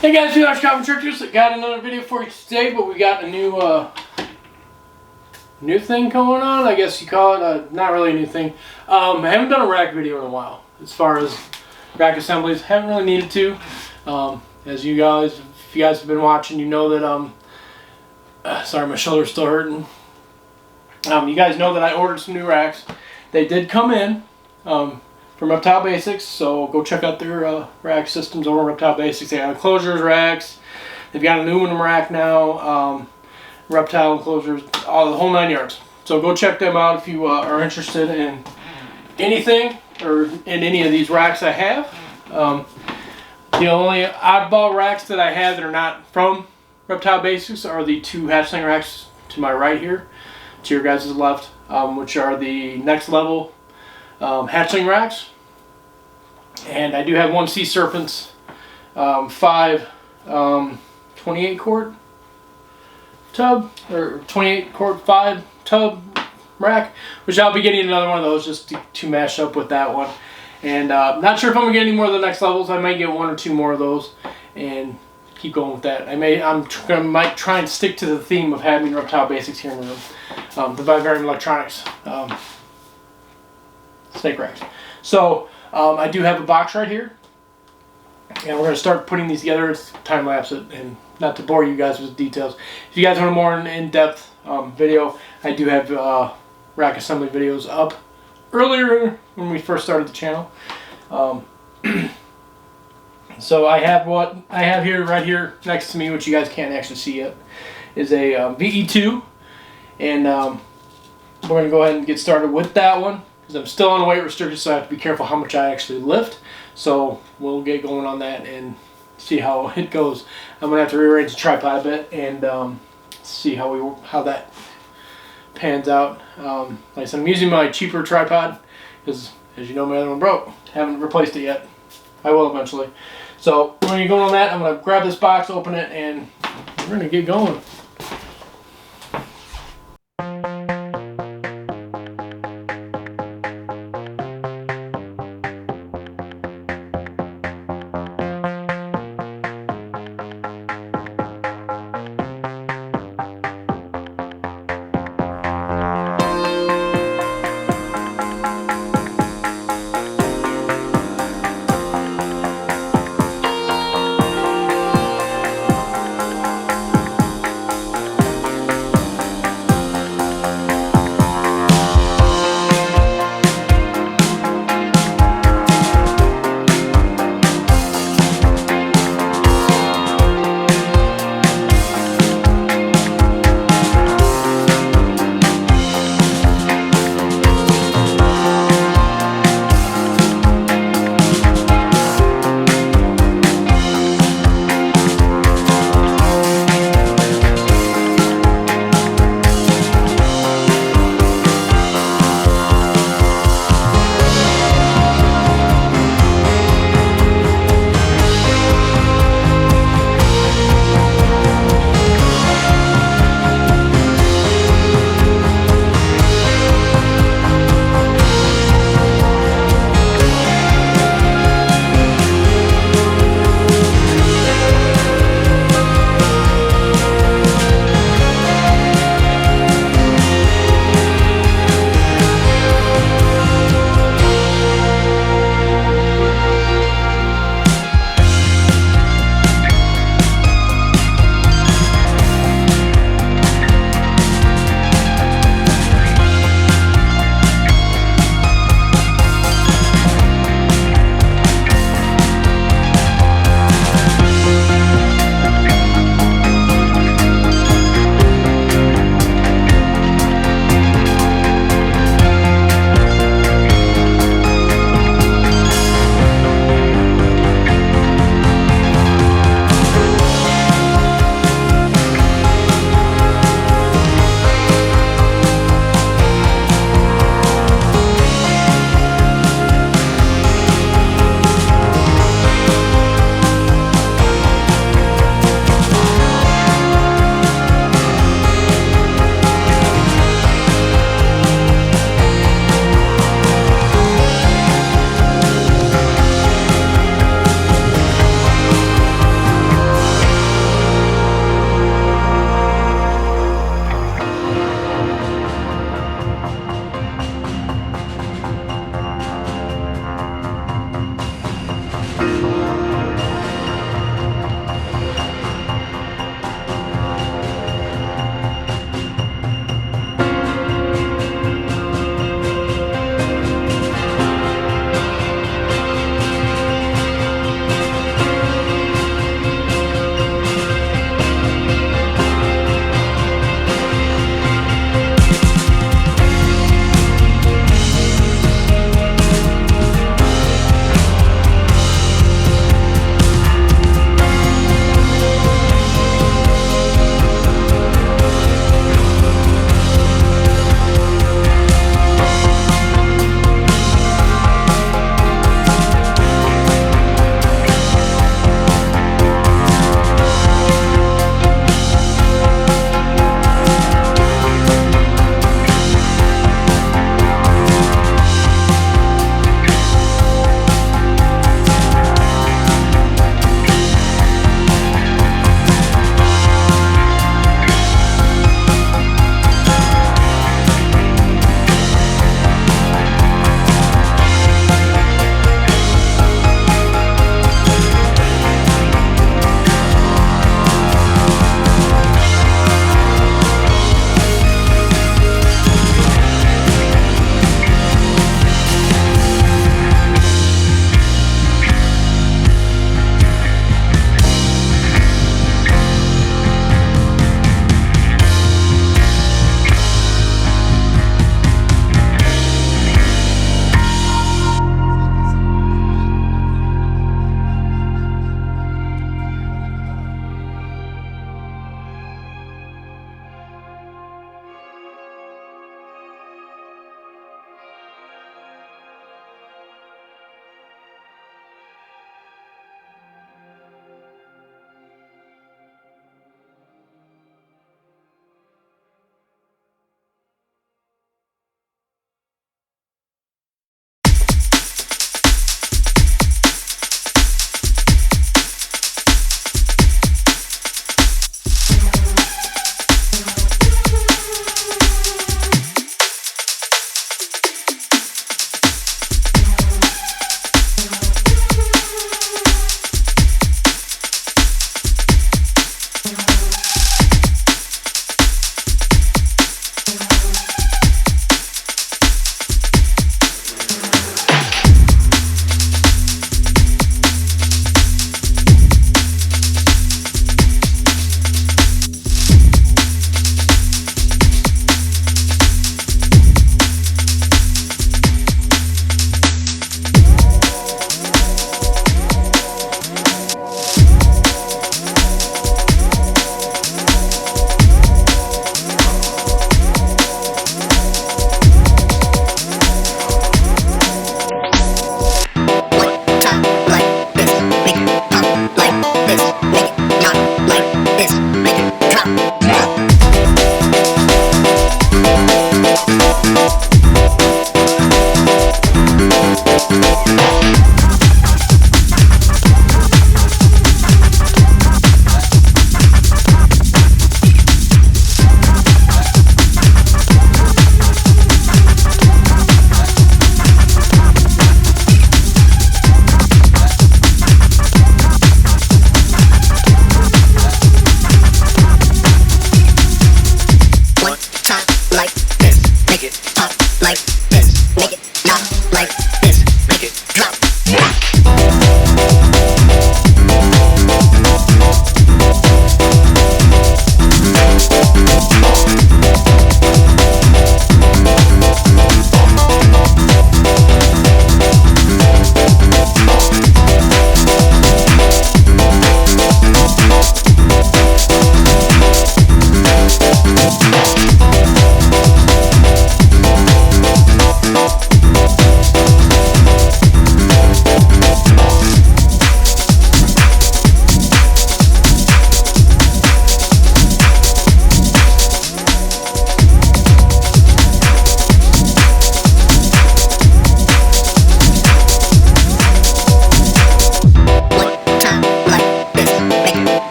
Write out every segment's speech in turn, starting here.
Hey guys, we are Calvin Churches. Got another video for you today, but we got a new thing going on. I guess you call it. Not really a new thing. I haven't done a rack video in a while. As far as rack assemblies, haven't really needed to. As you guys, if you guys have been watching, you know that sorry, my shoulder's still hurting. You guys know that I ordered some new racks. They did come in from Reptile Basics, so go check out their rack systems over Reptile Basics. They have enclosures racks. They've got an aluminum rack now, reptile enclosures, all the whole 9 yards. So go check them out if you are interested in anything or in any of these racks I have. The only oddball racks that I have that are not from Reptile Basics are the two hatchling racks to my right here, to your guys' left, which are the next level hatchling racks. And I do have one Sea Serpents 5 28 quart tub, or 28 quart 5 tub rack, which I'll be getting another one of those just to mash up with that one. And not sure if I'm gonna get any more of the next levels. I might get one or two more of those and keep going with that. I might try and stick to the theme of having Reptile Basics here in the room. The Vivarium Electronics snake racks. So I do have a box right here, and we're going to start putting these together. It's time lapse it, and not to bore you guys with details. If you guys want a more in-depth video, I do have rack assembly videos up earlier when we first started the channel. So I have what I have here, right here next to me, which you guys can't actually see yet, is a VE2, and we're going to go ahead and get started with that one. I'm still on weight restrictions, so I have to be careful how much I actually lift. So we'll get going on that and see how it goes. I'm gonna have to rearrange the tripod a bit and see how that pans out. Like I said, I'm using my cheaper tripod because, as you know, my other one broke. Haven't replaced it yet. I will eventually. So when you're going on that, I'm gonna grab this box, open it, and we're gonna get going.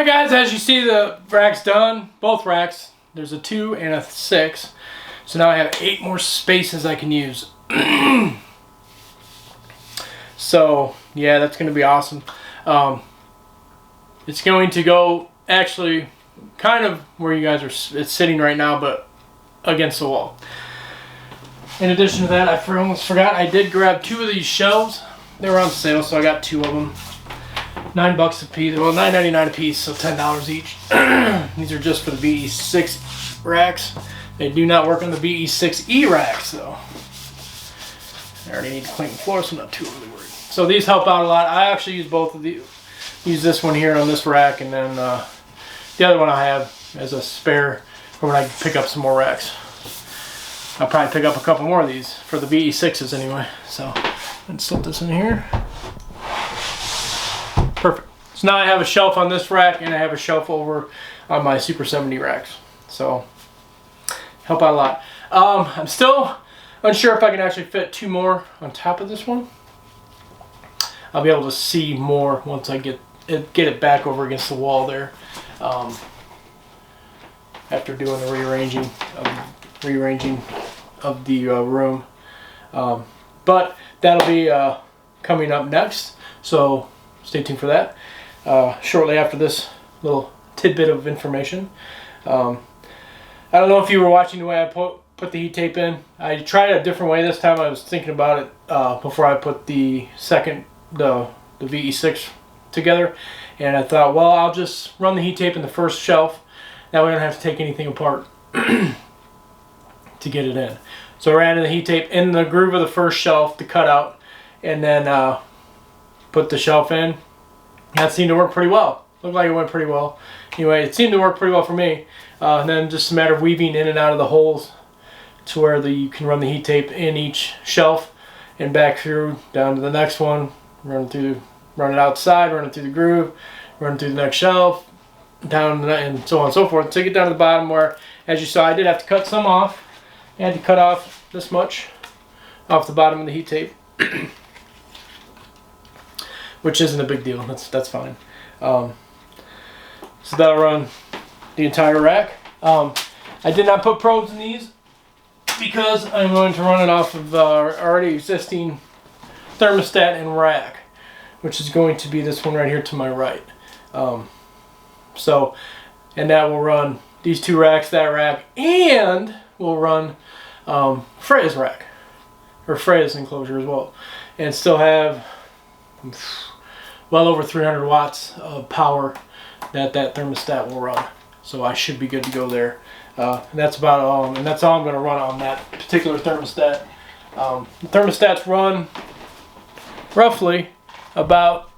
guys, as you see, the rack's done. Both racks. There's a 2 and a 6. So now I have 8 more spaces I can use. So yeah, that's going to be awesome. It's going to go actually kind of where you guys are. It's sitting right now, but against the wall. In addition to that, I almost forgot, I did grab 2 of these shelves. They were on sale, so I got 2 of them. $9 a piece, well, $9.99 a piece, so $10 each. These are just for the VE6 racks. They do not work on the VE6E racks, though. I already need to clean the floor, so I'm not too really worried. So these help out a lot. I actually use both of these. Use this one here on this rack, and then the other one I have as a spare for when I pick up some more racks. I'll probably pick up a couple more of these for the VE6s anyway. So let's slip this in here. Perfect. So now I have a shelf on this rack, and I have a shelf over on my Super 70 racks. So help out a lot. I'm still unsure if I can actually fit 2 more on top of this one. I'll be able to see more once I get it back over against the wall there. After doing the rearranging of the room. But that'll be coming up next. So stay tuned for that. Shortly after this little tidbit of information. I don't know if you were watching the way I put the heat tape in. I tried a different way this time. I was thinking about it before I put the VE6 together, and I thought, well, I'll just run the heat tape in the first shelf. That way I don't have to take anything apart to get it in. So I ran the heat tape in the groove of the first shelf to cut out, and then put the shelf in. That seemed to work pretty well. Looked like it went pretty well. Anyway, it seemed to work pretty well for me. And then just a matter of weaving in and out of the holes to where you can run the heat tape in each shelf and back through down to the next one. Run it outside, run it through the groove, run it through the next shelf, down and so on and so forth. Take it down to the bottom where, as you saw, I did have to cut some off. I had to cut off this much off the bottom of the heat tape, which isn't a big deal. That's fine. So that'll run the entire rack. I did not put probes in these because I'm going to run it off of already existing thermostat and rack, which is going to be this one right here to my right. And that will run these 2 racks, that rack, and will run Freya's rack, or Freya's enclosure as well, and still have well over 300 watts of power that thermostat will run. So I should be good to go there. And that's about all, and that's all I'm going to run on that particular thermostat. The thermostats run roughly about,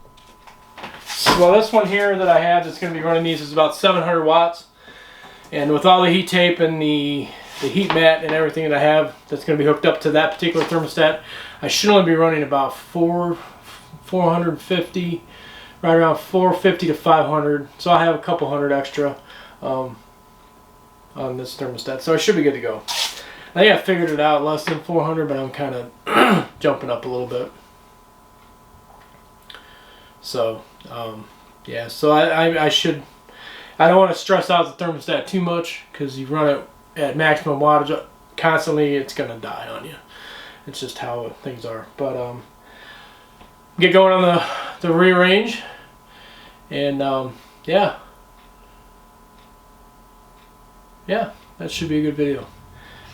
well, this one here that I have that's going to be running these is about 700 watts. And with all the heat tape and the heat mat and everything that I have that's going to be hooked up to that particular thermostat, I should only be running about 450, right around 450 to 500. So I have a couple hundred extra on this thermostat. So I should be good to go. I think I figured it out less than 400, but I'm kind of jumping up a little bit. So, yeah, so I don't want to stress out the thermostat too much, because you run it at maximum wattage constantly, it's going to die on you. It's just how things are. But, get going on the rearrange, and, yeah, that should be a good video.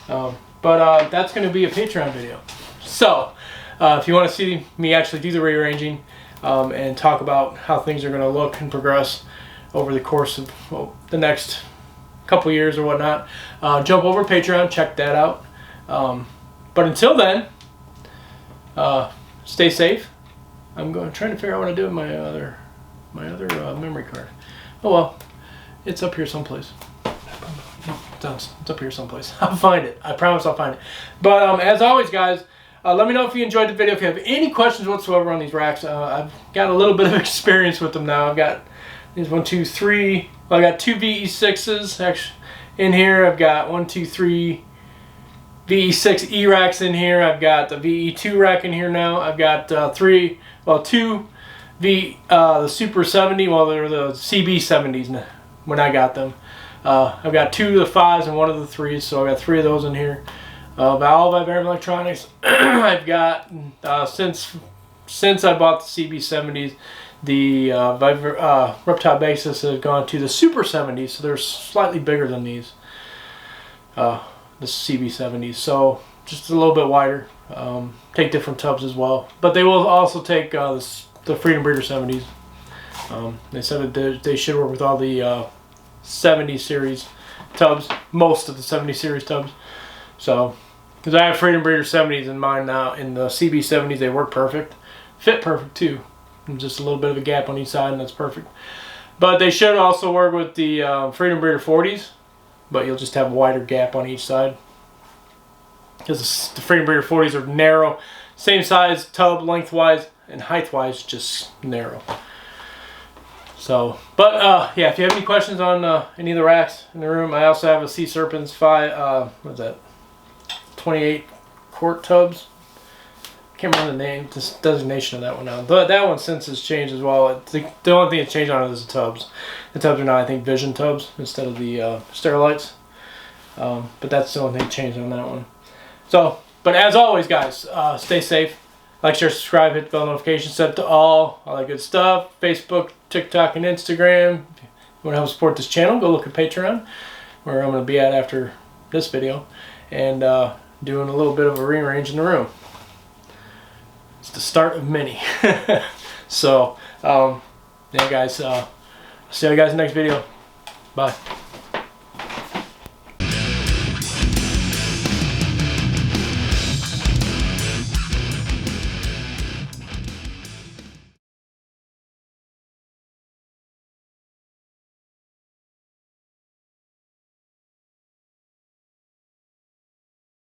But that's going to be a Patreon video. So, if you want to see me actually do the rearranging, and talk about how things are going to look and progress over the course of the next couple years or whatnot, jump over to Patreon, check that out. But until then, stay safe. I'm trying to figure out what to do with my other memory card. Oh well, it's up here someplace. It's up here someplace. I'll find it. I promise I'll find it. But as always, guys, let me know if you enjoyed the video. If you have any questions whatsoever on these racks, I've got a little bit of experience with them now. I've got these 1, 2, 3. Well, I got 2 VE6s actually in here. I've got 1, 2, 3 VE6E racks in here. I've got the VE2 rack in here now. I've got 2 the Super 70, well, they're the CB 70s when I got them. I've got 2 of the 5s and 1 of the 3s, so I've got 3 of those in here. All vivarium electronics. I've got since I bought the CB 70s, the reptile basis has gone to the Super 70s, so they're slightly bigger than these, the CB 70s, so just a little bit wider. Take different tubs as well, but they will also take the Freedom Breeder 70s. They said that they should work with all the 70 series tubs, most of the 70 series tubs. So, because I have Freedom Breeder 70s in mine now, in the CB 70s, they work perfect, fit perfect too. And just a little bit of a gap on each side, and that's perfect. But they should also work with the Freedom Breeder 40s, but you'll just have a wider gap on each side. Because the Freedom Breeder 40s are narrow, same size tub lengthwise and heightwise, just narrow. So, but yeah, if you have any questions on any of the racks in the room, I also have a Sea Serpents 5, what is that, 28 quart tubs. I can't remember the name, this designation of that one now. But that one since has changed as well. The only thing that's changed on it is the tubs. The tubs are now, I think, Vision tubs instead of the Sterilites. But that's the only thing changed on that one. So, but as always, guys, stay safe. Like, share, subscribe, hit the bell notification, set to all that good stuff. Facebook, TikTok, and Instagram. If you want to help support this channel, go look at Patreon, where I'm going to be at after this video, and doing a little bit of a rearrange in the room. It's the start of many. So, yeah, guys, see you guys in the next video. Bye.